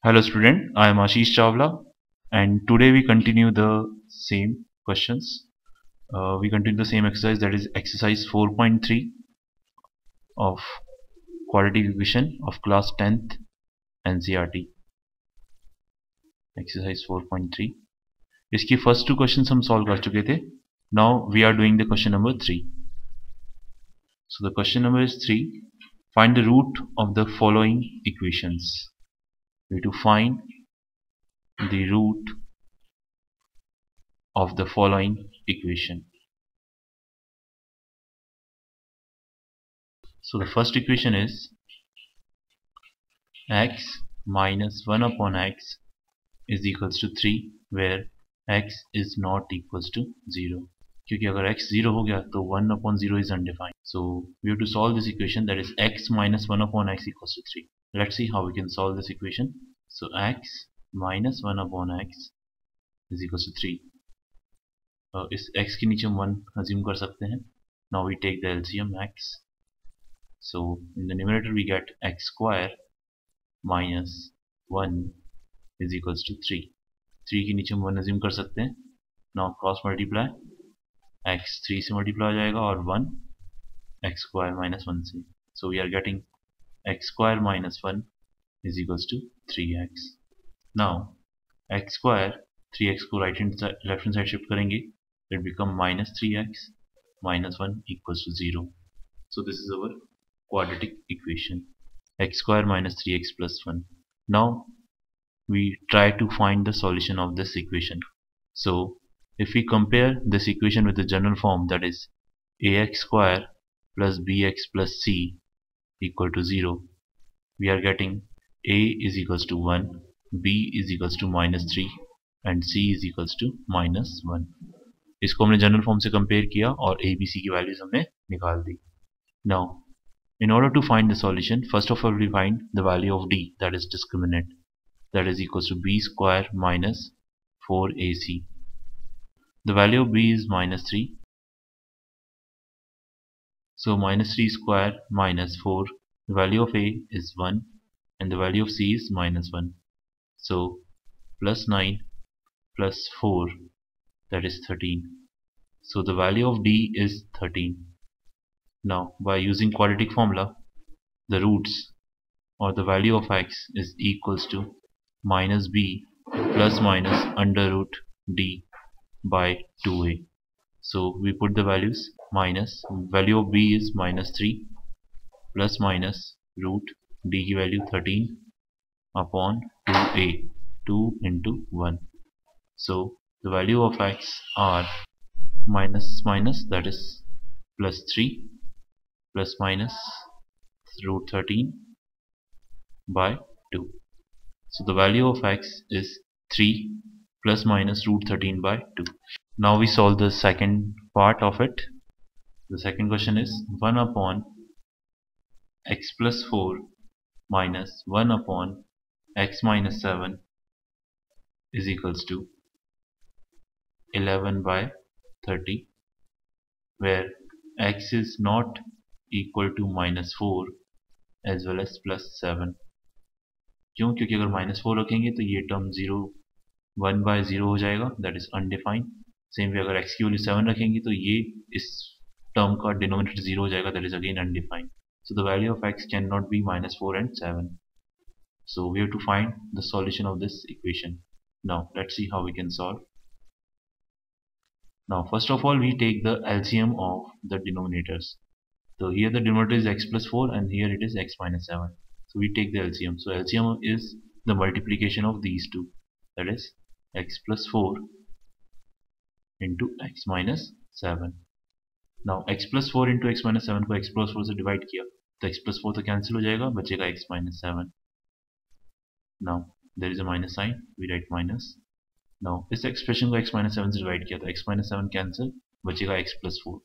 Hello student, I am Ashish Chawla and today we continue the same questions. We continue the same exercise, that is exercise 4.3 of quadratic equation of class 10th NCERT. Exercise 4.3. इसकी first two questions हम solve कर चुके थे. Now we are doing the question number 3. So the question number is 3. Find the root of the following equations. We have to find the root of the following equation. So the first equation is x minus 1 upon x is equals to 3 where x is not equals to 0. क्योंकि अगर x 0 हो गया तो 1 upon 0 is undefined. So we have to solve this equation, that is x minus 1 upon x equals to 3. Let's see how we can solve this equation. So x minus 1 upon x is equals to 3. इस x के नीचे हम 1 assume कर सकते हैं. Now we take the LCM x. So in the numerator we get x square minus 1 is equals to 3. 3 के नीचे हम 1 assume कर सकते हैं. Now cross multiply, x 3 से multiply हो जाएगा और 1 x square minus 1 से. So we are getting x square minus 1 is equals to 3x. Now x square 3x को left hand side shift करेंगे, it become minus 3x minus 1 equals to 0. So this is our quadratic equation, x square minus 3x plus 1. Now we try to find the solution of this equation. So if we compare this equation with the general form, that is ax square plus bx plus c equal to 0, we are getting a is equals to 1, b is equals to minus 3 and c is equals to minus 1. इसको हमने general form से compare किया और a b c की values हमने निकाल दी. Now in order to find the solution, first of all we find the value of d, that is discriminant, that is equals to b square minus 4ac. The value of b is minus 3. So minus 3 square minus 4. The value of a is 1 and the value of c is minus 1. So plus 9 plus 4, that is 13. So the value of d is 13. Now by using quadratic formula, the roots or the value of x is equals to minus b plus minus under root d by 2a. So we put the values, minus value of b is minus 3 plus minus root d की value 13 upon 2a, 2 into 1. So the value of x are minus minus, that is plus 3 plus minus root 13 by 2. So the value of x is 3 plus minus root 13 by 2. Now we solve the second part of it. The second question is 1 upon x plus 4 minus 1 upon x minus 7 is equals to 11 by 30, where x is not equal to minus 4 as well as plus 7. क्यों? क्योंकि अगर minus 4 रखेंगे तो ये term 0 1 by 0 हो जाएगा, that is undefined. Same way अगर x की वैल्यू 7 रखेंगे तो ये इस टर्म का डिनोमिनेटर 0 हो जाएगा, that is again undefined. So the value of x cannot be minus 4 and 7. So we have to find the solution of this equation. Now let's see how we can solve. Now first of all we take the LCM of the denominators. So here the denominator is x plus 4 and here it is x minus 7. So we take the LCM. So LCM is the multiplication of these two, that is x plus 4 into x minus 7. Now x plus 4 into x minus 7 को x plus 4 से divide किया तो x plus 4 तो cancel हो जाएगा, बचेगा x minus 7. Now there is a minus sign, we write minus. Now इस expression को x minus 7 से डिवाइड किया तो x minus 7 कैंसिल, बचेगा x plus 4.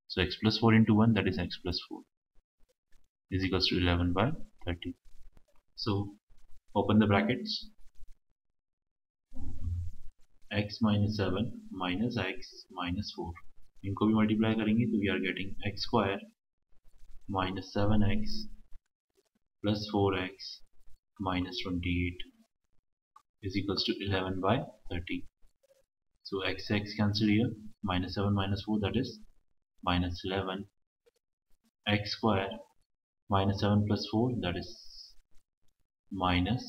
So x plus 4 into 1, that is x plus 4 is equals to 11 by 30. So open the brackets, x minus 7 minus x minus 4. इनको भी multiply करेंगे तो we are getting x square minus 7x plus 4x minus 28. is equals to 11 by 30. So x cancel here, minus 7 minus 4, that is minus 11, x square minus 7 plus 4, that is minus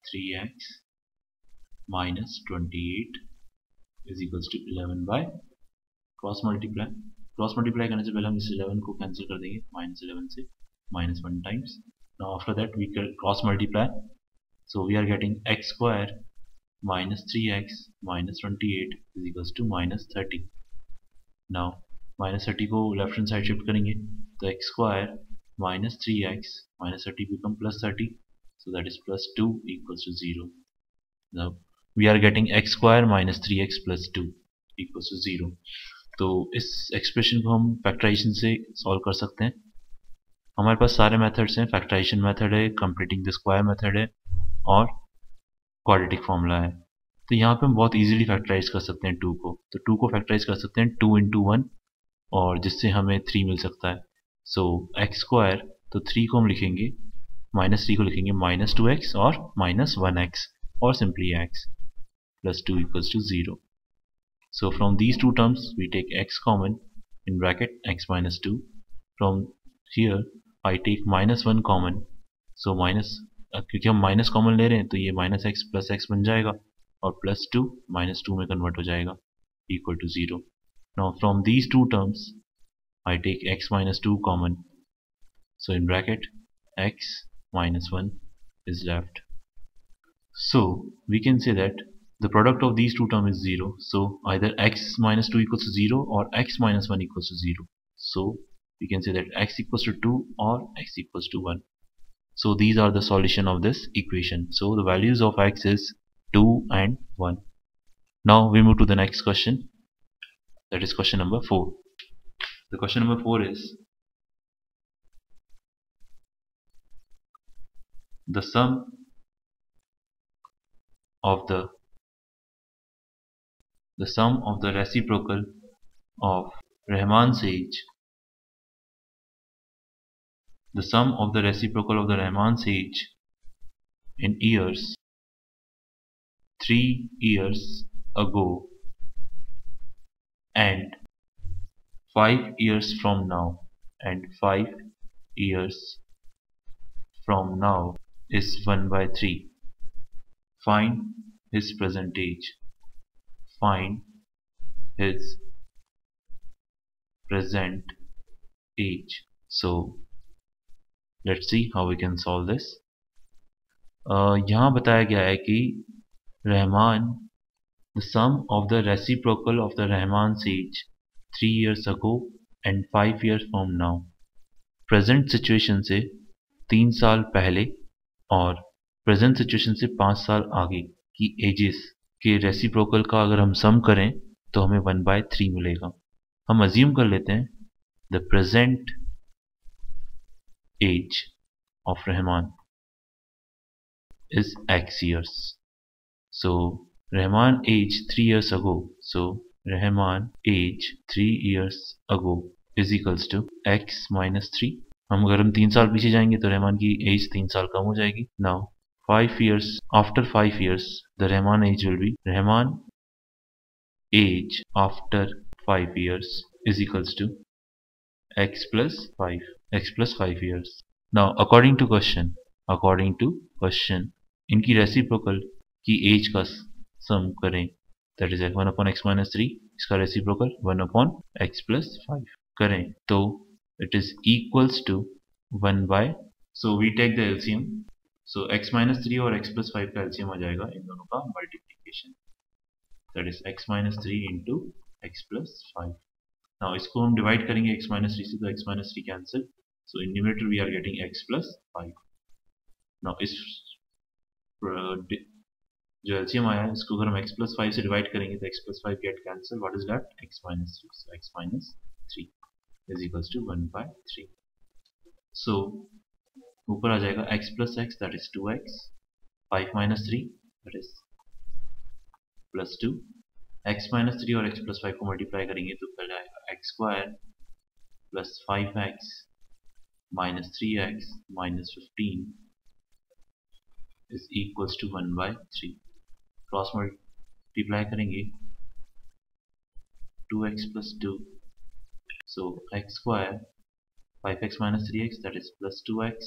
3x minus 28 is equals to 11 by cross multiply करने से पहले हम इस 11 को cancel कर देंगे, minus 11 से minus 1 times. Now after that we can cross multiply, so we are getting x square minus 3x minus 28 is equals to minus 30. Now minus 30 को लेफ्ट हैंड साइड शिफ्ट करेंगे तो x square minus 3x minus 30 become plus 30, so that is plus 2 equals to 0. Now we are getting x square minus 3x plus 2 equals to 0. तो इस expression को हम factorisation से solve कर सकते हैं. हमारे पास सारे मेथड्स हैं, फैक्टराइजेशन मेथड है, कंप्लीटिंग द स्क्वायर मेथड है और क्वाड्रेटिक फॉर्मूला है. तो यहाँ पे हम बहुत इजीली फैक्टराइज कर सकते हैं 2 को. तो 2 को फैक्टराइज कर सकते हैं 2 इंटू 1 और जिससे हमें 3 मिल सकता है. सो एक्स स्क्वायर, तो 3 को हम लिखेंगे, माइनस 3 को लिखेंगे माइनस 2x और माइनस 1x और simply x plus 2 equals to 0. So from these two terms we take x common in bracket x minus 2. From here I take minus 1 common. So minus, क्योंकि हम minus common ले रहे हैं तो ये minus x plus x बन जाएगा और प्लस 2 माइनस 2 में कन्वर्ट हो जाएगा equal to 0. Now from these two terms I take x minus 2 common. So in bracket x minus 1 is left. So we can say that the product of these two terms is 0. So either x minus 2 equals to 0 or x minus 1 equals to 0. So we can say that x equals to 2 or x equals to 1. So these are the solution of this equation. So the values of x is 2 and 1. Now we move to the next question. That is question number 4. The question number 4 is the sum of the reciprocal of Rahman's age. The sum of the reciprocal of the Rahman's age in years 3 years ago and 5 years from now and 5 years from now is 1 by 3. Find his present age. Find his present age. So let's see how we can solve this. यहाँ बताया गया है कि Rahman, the sum of the reciprocal of the Rahman's age 3 years ago and 5 years from now. Present situation से 3 साल पहले और present situation से 5 साल आगे की एजेस के रेसिप्रोकल का अगर हम सम करें तो हमें 1 by 3 मिलेगा. हम अज्यूम कर लेते हैं the present age of Rahman is x years. So Rahman age 3 years ago. So Rahman age 3 years ago is equals to x minus 3. अगर हम 3 साल पीछे जाएंगे तो रहमान की एज 3 साल कम हो जाएगी. Now 5 years, after 5 years the Rahman age will be Rahman age after 5 years is equals to x plus 5 years. Now according to question इनकी रेसिप्रोकल की एज का सम करें, that is 1 upon x minus 3. इसका reciprocal 1 upon x plus 5 करें तो it is equals to 1 by, so we take the LCM. So x minus 3 और x plus 5 का LCM आ जाएगा इन दोनों का multiplication, that is x minus 3 into x plus 5. Now इसको हम डिवाइड करेंगे x minus 3 से तो x minus 3 cancel, so in numerator we are getting x plus 5. Now इस जो LCM आया है इसको अगर हम x plus 5 से डिवाइड करेंगे तो x plus 5 get cancel. What is that? x minus 3. So x minus 3 is equals to 1 by 3. So ऊपर आ जाएगा x plus x, that is 2x, 5 minus 3, that is plus 2. x minus 3 और x plus 5 को multiply करेंगे तो फिर आएगा x square plus 5x minus 3x minus 15 is equals to 1 by 3. Cross multiply करेंगे 2x plus 2, so x square 5x minus 3x, that is plus 2x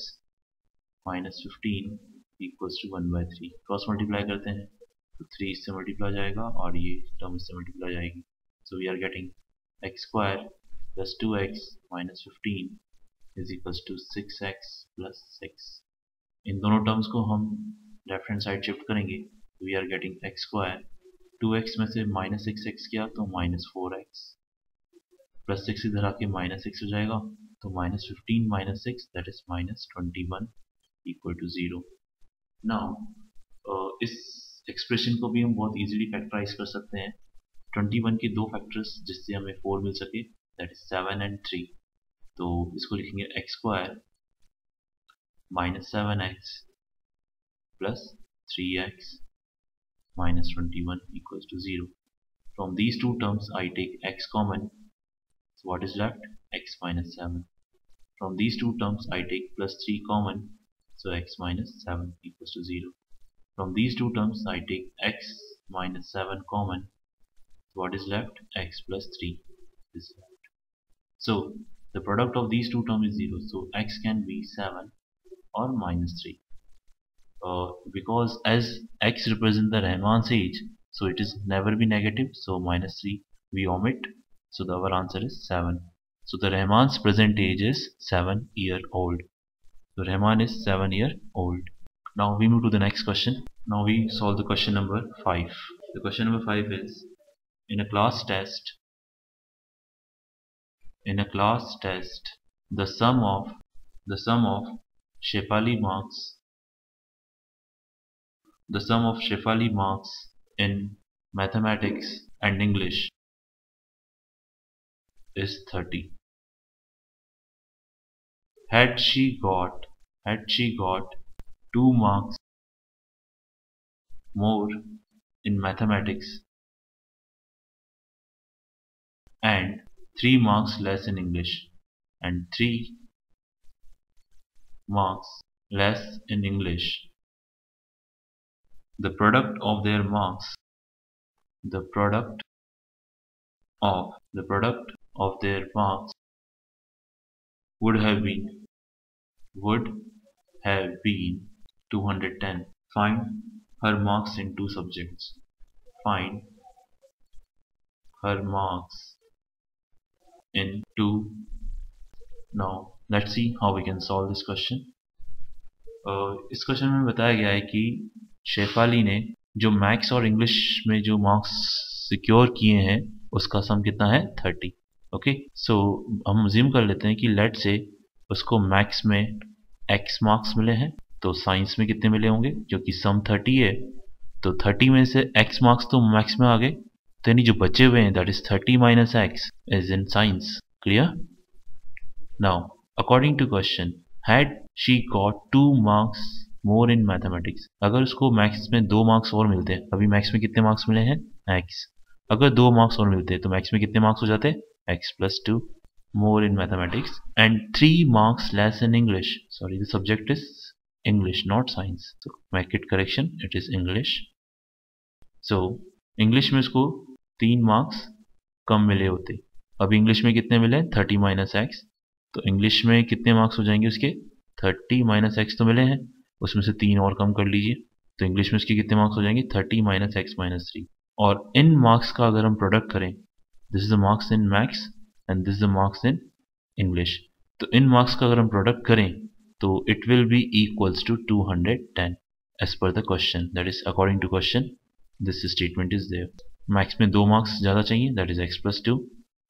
minus 15 equals to 1 by 3. Cross multiply करते हैं तो 3 इससे multiply जाएगा और ये term इससे multiply जाएगी, so we are getting x square plus 2x minus 15 is equals to 6x plus 6. इन दोनों टर्म्स को हम लेफ्ट हैंड साइड शिफ्ट करेंगे तो we are getting x square 2x में से माइनस 6x किया तो माइनस 4x प्लस 6 इधर आके माइनस 6 हो जाएगा तो minus 15 minus 6 that is minus 21 equal to 0. Now इस एक्सप्रेशन को भी हम बहुत इजीली फैक्टराइज कर सकते हैं. 21 के दो फैक्टर्स जिससे हमें 4 मिल सके, दैट इज 7 एंड 3. तो इसको लिखेंगे x square minus 7x plus 3x minus 21 equals to 0. From these two terms I take x common, so what is left? X minus 7. From these two terms I take plus 3 common, so x minus 7 equals to 0. From these two terms I take x minus 7 common, so what is left? X plus 3 is left. So the product of these two terms is 0, so x can be 7 or minus 3. Because as x represents the Rahman's age, so it is never be negative, so minus 3 we omit, so our answer is 7. So the Rahman's present age is 7-year-old. So Rahman is 7-year-old. Now we move to the next question. Now we solve the question number 5. The question number 5 is, in a class test, the sum of Shefali marks in mathematics and English is 30. Had she got 2 marks more in mathematics and 3 marks less in English, and 3 marks less in English, the product of their marks would have been 210. Find her marks in 2 subjects. Find her marks in 2. Now let's see how we can solve this question. इस question में बताया गया है कि शेफाली ने जो maths और English में जो मार्क्स सिक्योर किए हैं उसका सम कितना है 30. ओके, सो हम अज्यूम कर लेते हैं कि लेट से उसको मैथ्स में x मार्क्स मिले हैं, तो साइंस में कितने मिले होंगे, क्योंकि सम 30 है तो 30 में से x मार्क्स तो मैथ्स में आ गए, तो यानी जो बचे हुए हैं that is 30 minus x is in science. Clear? Now according to question, had she got 2 marks more in mathematics, अगर उसको मैथ्स में 2 मार्क्स और मिलते हैं, अभी मैथ्स में कितने मार्क्स मिले हैं x, अगर 2 मार्क्स और मिलते हैं तो मैथ्स में कितने मार्क्स हो जाते x plus 2 more in mathematics, and 3 marks less in English. Sorry, the subject is English, not science, so make it correction, it is English. So English में उसको 3 मार्क्स कम मिले होते, अब इंग्लिश में कितने मिले 30 माइनस एक्स, तो इंग्लिश में कितने मार्क्स हो जाएंगे उसके 30 माइनस एक्स तो मिले हैं, उसमें से 3 और कम कर लीजिए, तो इंग्लिश में उसके कितने मार्क्स हो जाएंगे 30 माइनस एक्स माइनस 3. और इन मार्क्स का अगर हम प्रोडक्ट करें, this is the marks in maths and this is the marks in English, तो इन मार्क्स का अगर हम प्रोडक्ट करें तो it will be equals to 210 as per the question, that is according to question this statement is there. Maths में 2 marks ज़्यादा चाहिए, दैट इज x प्लस 2,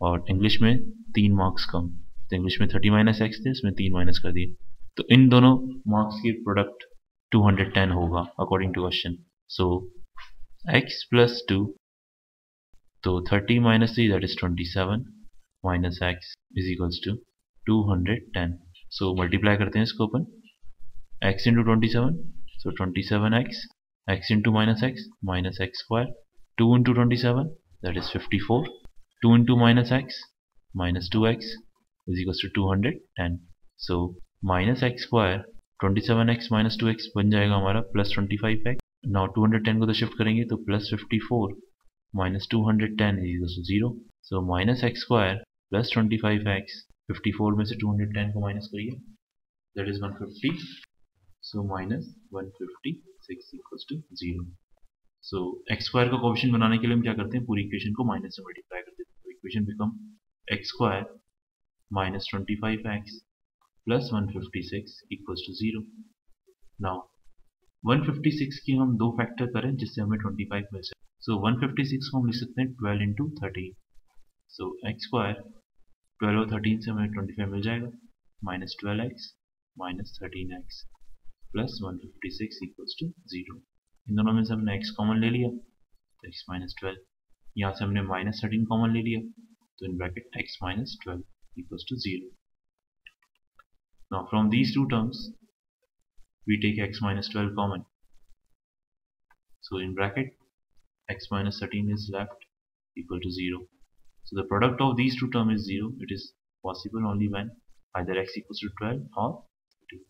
और इंग्लिश में 3 मार्क्स कम, तो इंग्लिश में 30 माइनस एक्स थे, इसमें 3 माइनस कर दिए, तो इन दोनों मार्क्स की प्रोडक्ट 210 होगा according to question. So x plus 2, तो 30 minus 3 that is 27 minus x is equals to 210. So multiply करते हैं इसको अपन, x into 27, so 27x, x into minus x square, 2 into 27 that is 54, 2 into minus x 2x is equals to 210. So minus x square 27x minus 2x बन जाएगा हमारा plus 25x, now 210 को तो shift करेंगे तो plus 54 minus 210 is equal to 0. So minus x square plus 25x, 54 में से 210 को माइनस करिए, that is 150. So minus 156 equals to 0. So x square का कोएफिशिएंट बनाने के लिए हम क्या करते हैं, पूरी इक्वेशन को माइनस से मल्टीप्लाई कर देते हैं. तो equation become x square minus 25x plus 156 equals to 0. Now 156 की हम दो फैक्टर करें जिससे हमें 25 मिल सके. सो 156 को हम लिख सकते हैं 12 इंटू 13. सो एक्स स्क्वायर 12 और 13 से हमें 25 मिल जाएगा, minus 12x minus 13x plus 156 equals to 0. इन दोनों में से हमने x कॉमन ले लिया तो x माइनस 12. यहाँ से हमने माइनस 13 कॉमन ले लिया तो in bracket x minus 12 equals to 0. Now from these two terms we take x minus 12 common. So in bracket x minus 13 is left equal to 0. So the product of these two terms is 0. It is possible only when either x equals to 12 or 13.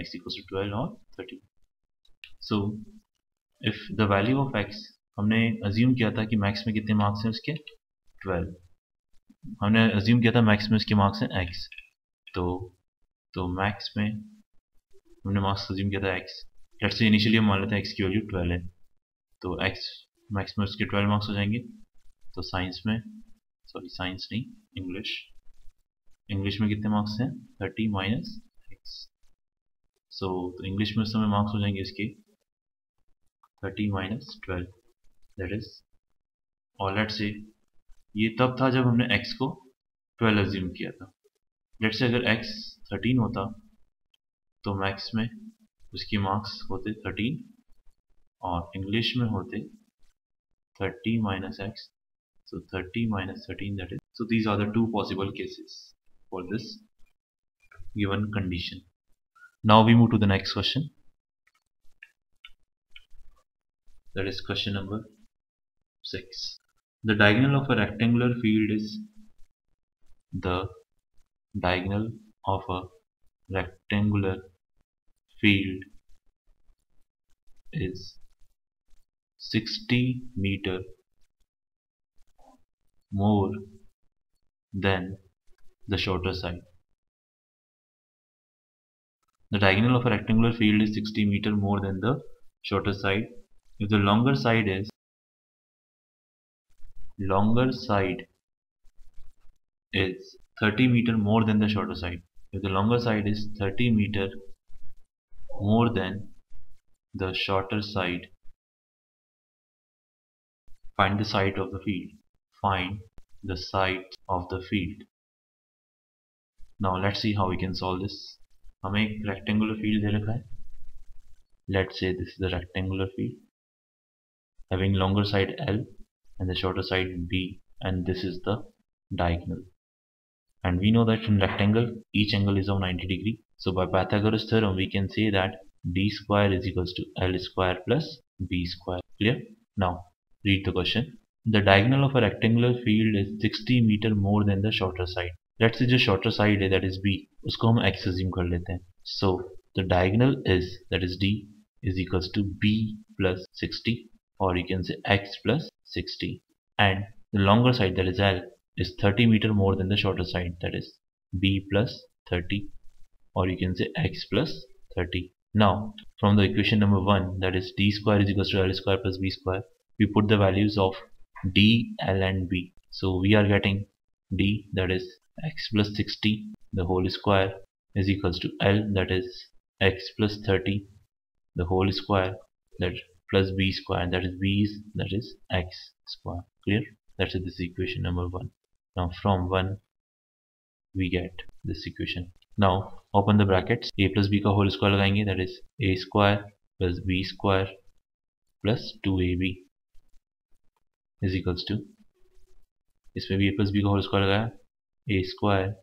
X equals to 12 or 13. So if the value of x, हमने assume किया था कि max में कितने marks हैं उसके 12. हमने assume किया था max में उसके मार्क्स हैं x. तो मैक्स में हमने मार्क्स अज्यूम किया था x. लेट्स से इनिशियली हम मान लेते हैं x की वैल्यू 12 है, तो x मैक्स में उसके 12 मार्क्स हो जाएंगे. तो साइंस में, सॉरी साइंस नहीं, इंग्लिश में कितने मार्क्स हैं 30 माइनस x. सो तो इंग्लिश में उस समय मार्क्स हो जाएंगे इसके 30 माइनस 12, दैट इज, और लेट्स से ये तब था जब हमने x को 12 अज्यूम किया था. लेट्स से अगर x 13 होता तो मैक्स में उसके मार्क्स होते 13 और इंग्लिश में होते 30 minus x. So 30 minus 13, that is. So these are the two possible cases for this given condition. Now we move to the next question. That is question number 6. The diagonal of a rectangular field is the diagonal of a rectangular field is 60 meter more than the shorter side. The diagonal of a rectangular field is 60 meter more than the shorter side. If the longer side is 30 meter more than the shorter side. If the longer side is 30 meter more than the shorter side, find the side of the field. Find the side of the field. Now let's see how we can solve this. हमें एक rectangular field दे रखा है. Let's say this is the rectangular field having longer side L and the shorter side B, and this is the diagonal. And we know that in rectangle each angle is of 90 degree. So by Pythagoras theorem we can say that d square is equals to L square plus B square. Clear? Now read the question. The diagonal of a rectangular field is 60 meter more than the shorter side. Let's say जो shorter side है, that is B, उसको हम x assume कर लेते हैं. So the diagonal is, that is D, is equals to B plus 60, or you can say x plus 60, and the longer side, that is L, is 30 meter more than the shorter side, that is B plus 30, or you can say x plus 30. Now from the equation number 1, that is d square is equals to L square plus B square, we put the values of D, L and B. So we are getting D, that is x plus 60 the whole square, is equals to L, that is x plus 30 the whole square, that plus B square, that is B is, that is x square. Clear? That's this equation number 1. Now from 1 we get this equation. Now open the brackets. A plus B का whole square लगाएंगे, that is A square plus B square plus 2AB is equals to, इसमें भी A plus B का whole square लगाया, A square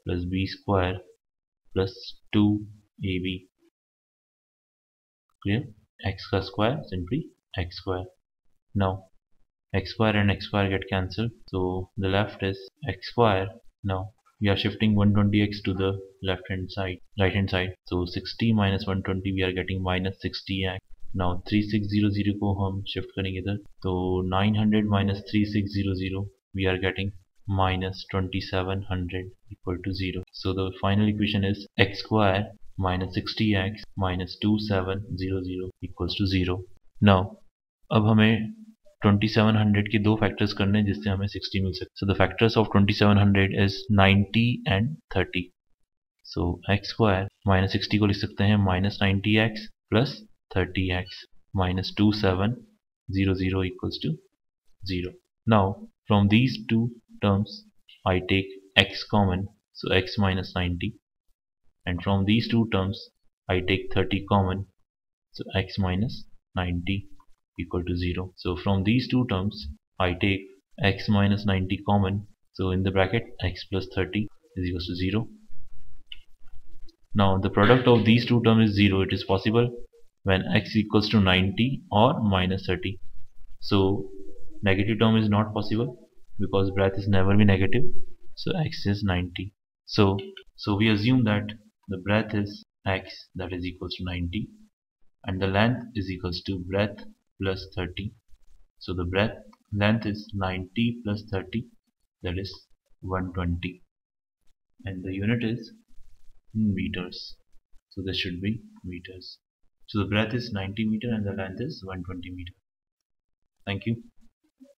plus B square plus 2AB. Clear? X का square simply x square. Now x square and x square get cancelled, so the left is x square. Now we are shifting 120x to the left hand side, right hand side. So 60 minus 120 we are getting minus 60x. Now 3600 को हम shift करेंगे इधर, तो 900 minus 3600 we are getting minus 2700 equal to 0. So the final equation is x square minus 60x minus 2700 equals to 0. Now अब हमें 2700 के दो factors करने हैं जिससे हमें 60 मिल सकते. So the factors of 2700 is 90 and 30. So x square minus 60 को लिख सकते हैं minus 90x plus 30x minus 2700 equals to 0. Now from these two terms I take x common, so x minus 90, and from these two terms I take 30 common, so x minus 90 equal to 0. So from these two terms I take x minus 90 common, so in the bracket x plus 30 is equal to 0. Now the product of these two terms is 0. It is possible when x equals to 90 or minus 30. So negative term is not possible because breadth is never be negative, so x is 90. So we assume that the breadth is x, that is equals to 90, and the length is equals to breadth plus 30. So the breadth length is 90 plus 30, that is 120, and the unit is in meters, so this should be meters. So the breadth is 90 meter and the length is 120 meter. Thank you.